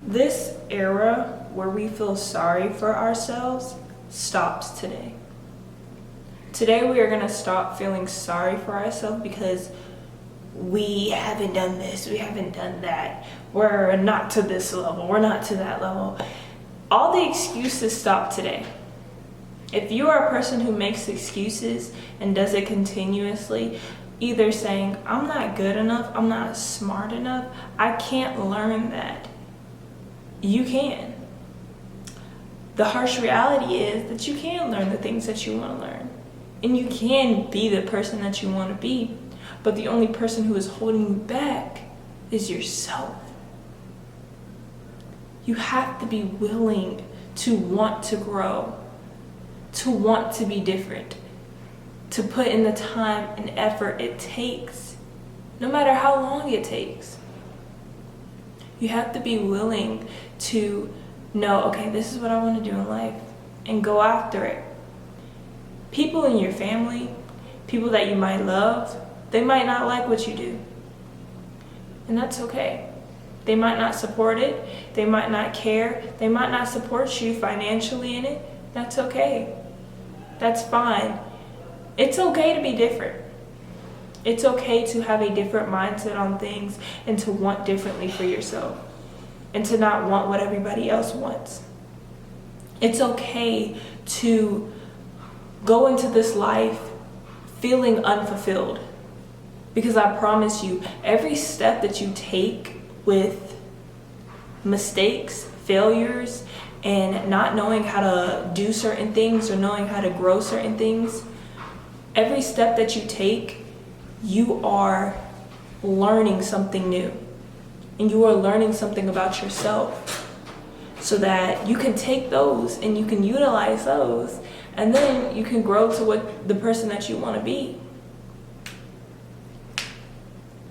This era where we feel sorry for ourselves stops today. Today we are going to stop feeling sorry for ourselves because we haven't done this, we haven't done that, we're not to this level, we're not to that level. All the excuses stop today. If you are a person who makes excuses and does it continuously, either saying, I'm not good enough, I'm not smart enough, I can't learn that. You can. The harsh reality is that you can learn the things that you want to learn. And you can be the person that you want to be. But the only person who is holding you back is yourself. You have to be willing to want to grow, to want to be different, to put in the time and effort it takes, no matter how long it takes. You have to be willing to know, okay, this is what I want to do in life, and go after it. People in your family, people that you might love, they might not like what you do. And that's okay. They might not support it. They might not care. They might not support you financially in it. That's okay. That's fine. It's okay to be different. It's okay to have a different mindset on things and to want differently for yourself and to not want what everybody else wants. It's okay to go into this life feeling unfulfilled, because I promise you, every step that you take with mistakes, failures, and not knowing how to do certain things or knowing how to grow certain things, every step that you take, you are learning something new. And you are learning something about yourself so that you can take those and you can utilize those, and then you can grow to what the person that you want to be.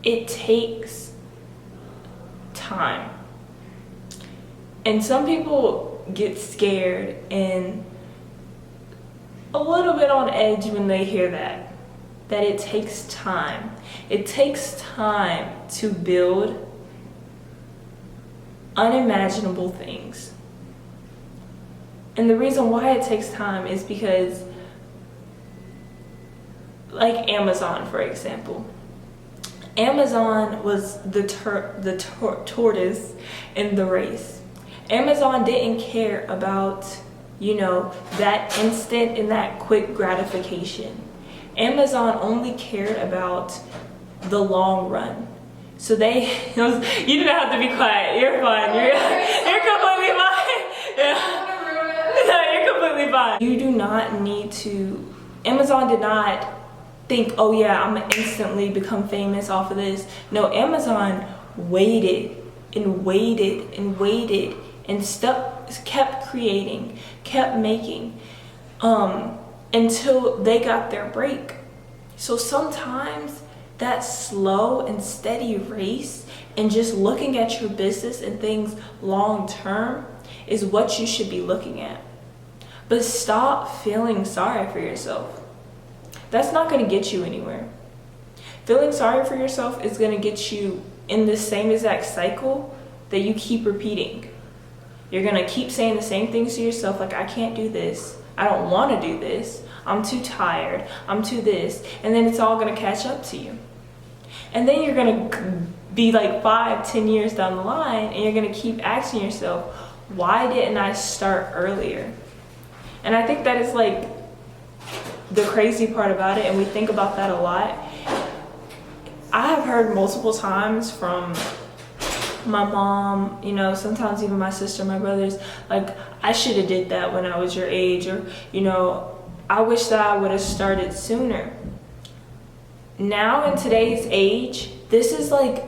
It takes time. And some people get scared and a little bit on edge when they hear that it takes time. It takes time to build unimaginable things. And the reason why it takes time is because, like Amazon, for example, Amazon was the tortoise in the race. Amazon didn't care about, that instant and that quick gratification. Amazon only cared about the long run. So you didn't have to be quiet. You're fine. You're completely fine. Yeah. No, you're completely fine. You do not need to. Amazon did not think, oh yeah, I'm gonna instantly become famous off of this. No, Amazon waited and waited and waited and kept creating, kept making, until they got their break. So sometimes that slow and steady race and just looking at your business and things long term is what you should be looking at. But stop feeling sorry for yourself. That's not going to get you anywhere. Feeling sorry for yourself is going to get you in the same exact cycle that you keep repeating. You're going to keep saying the same things to yourself, like, I can't do this. I don't want to do this. I'm too tired. I'm too this. And then it's all going to catch up to you. And then you're going to be like 5-10 years down the line, and you're going to keep asking yourself, why didn't I start earlier? And I think that is like the crazy part about it, and we think about that a lot. I have heard multiple times from my mom, sometimes even my sister, my brothers, like, I should have did that when I was your age, or, I wish that I would have started sooner. Now in today's age, this is like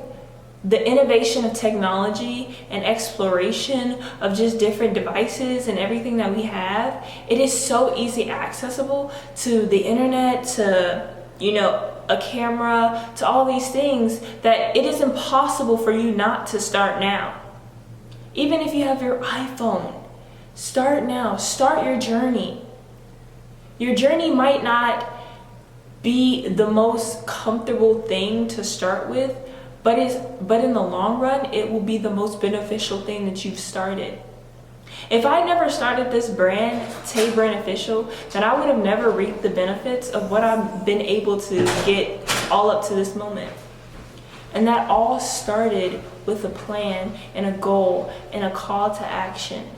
the innovation of technology and exploration of just different devices and everything that we have. It is so easy accessible to the internet, to, a camera, to all these things, that it is impossible for you not to start now. Even if you have your iPhone, start now. Start your journey. Your journey might not be the most comfortable thing to start with, but in the long run, it will be the most beneficial thing that you've started. If I never started this brand, T.A.Y Brand Official, then I would have never reaped the benefits of what I've been able to get all up to this moment. And that all started with a plan and a goal and a call to action.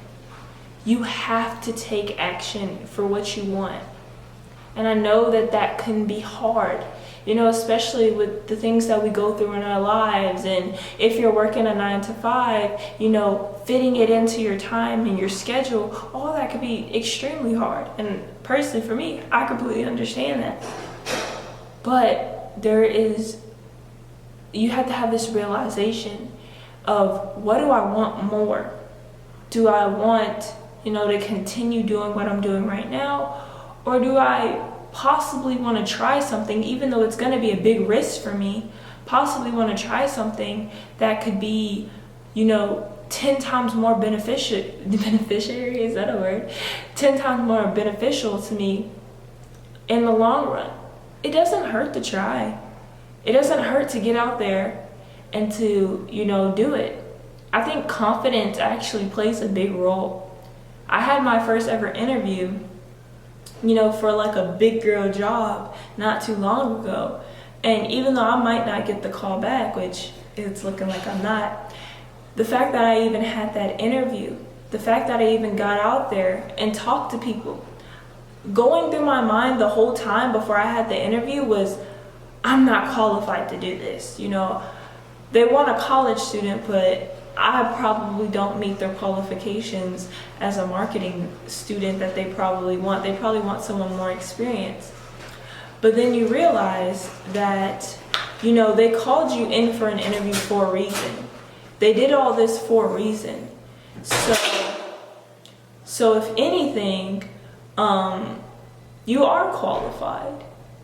You have to take action for what you want. And I know that that can be hard, especially with the things that we go through in our lives. And if you're working a 9 to 5, fitting it into your time and your schedule, all that could be extremely hard. And personally for me, I completely understand that. But you have to have this realization of, what do I want more? Do I want, to continue doing what I'm doing right now? Or do I possibly want to try something, even though it's going to be a big risk for me, possibly want to try something that could be, 10 times more beneficiary, is that a word? 10 times more beneficial to me in the long run. It doesn't hurt to try. It doesn't hurt to get out there and to, do it. I think confidence actually plays a big role. I had my first ever interview, for like a big girl job not too long ago. And even though I might not get the call back, which it's looking like I'm not, the fact that I even had that interview, the fact that I even got out there and talked to people, going through my mind the whole time before I had the interview was, I'm not qualified to do this. They want a college student, but I probably don't meet their qualifications as a marketing student that they probably want. They probably want someone more experienced. But then you realize that, they called you in for an interview for a reason. They did all this for a reason. So if anything, you are qualified.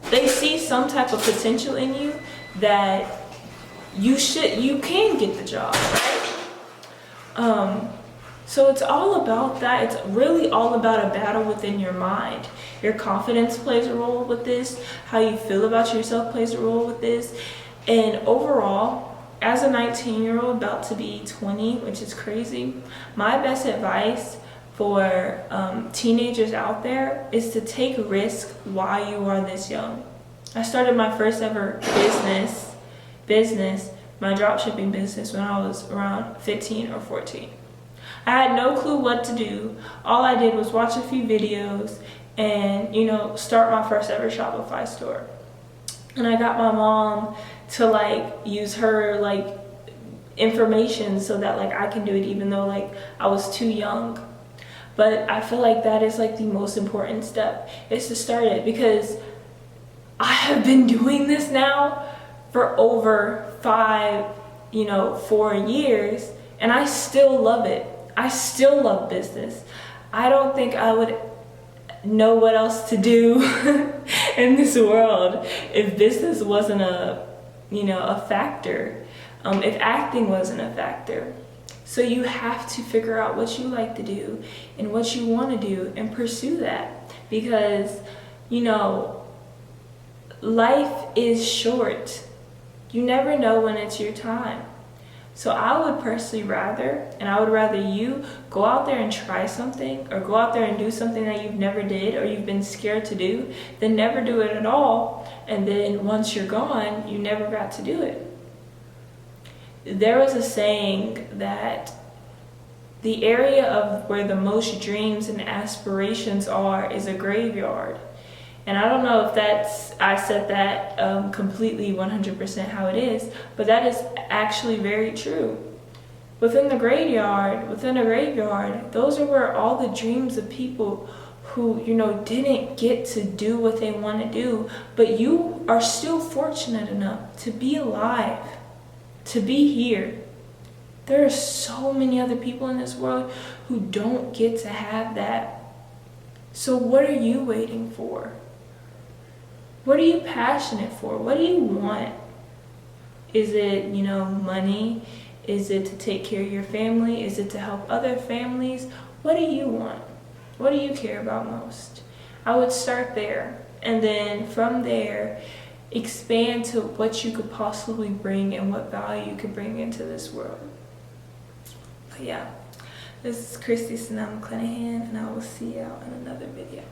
They see some type of potential in you that you can get the job, right? So it's all about that. It's really all about a battle within your mind. Your confidence plays a role with this. How you feel about yourself plays a role with this. And overall, as a 19-year-old about to be 20, which is crazy, my best advice for teenagers out there is to take a risk while you are this young. I started my first ever business, my dropshipping business, when I was around 15 or 14. I had no clue what to do. All I did was watch a few videos and, start my first ever Shopify store. And I got my mom to use her information so that I can do it, even though I was too young. But I feel like that is the most important step, is to start it, because I have been doing this now for over 4 years, and I still love it. I still love business. I don't think I would know what else to do in this world if business wasn't a factor, if acting wasn't a factor. So you have to figure out what you like to do and what you want to do and pursue that, because life is short. You never know when it's your time. So I would personally rather you go out there and try something, or go out there and do something that you've never did or you've been scared to do, than never do it at all, and then once you're gone, you never got to do it. There was a saying that the area of where the most dreams and aspirations are is a graveyard. And I don't know if I said that completely 100% how it is, but that is actually very true. Within a graveyard, those are where all the dreams of people who, didn't get to do what they want to do, but you are still fortunate enough to be alive, to be here. There are so many other people in this world who don't get to have that. So what are you waiting for? What are you passionate for? What do you want? Is it, money? Is it to take care of your family? Is it to help other families? What do you want? What do you care about most? I would start there. And then from there, expand to what you could possibly bring and what value you could bring into this world. But yeah, this is Christy Sanam McClanahan, and I will see y'all in another video.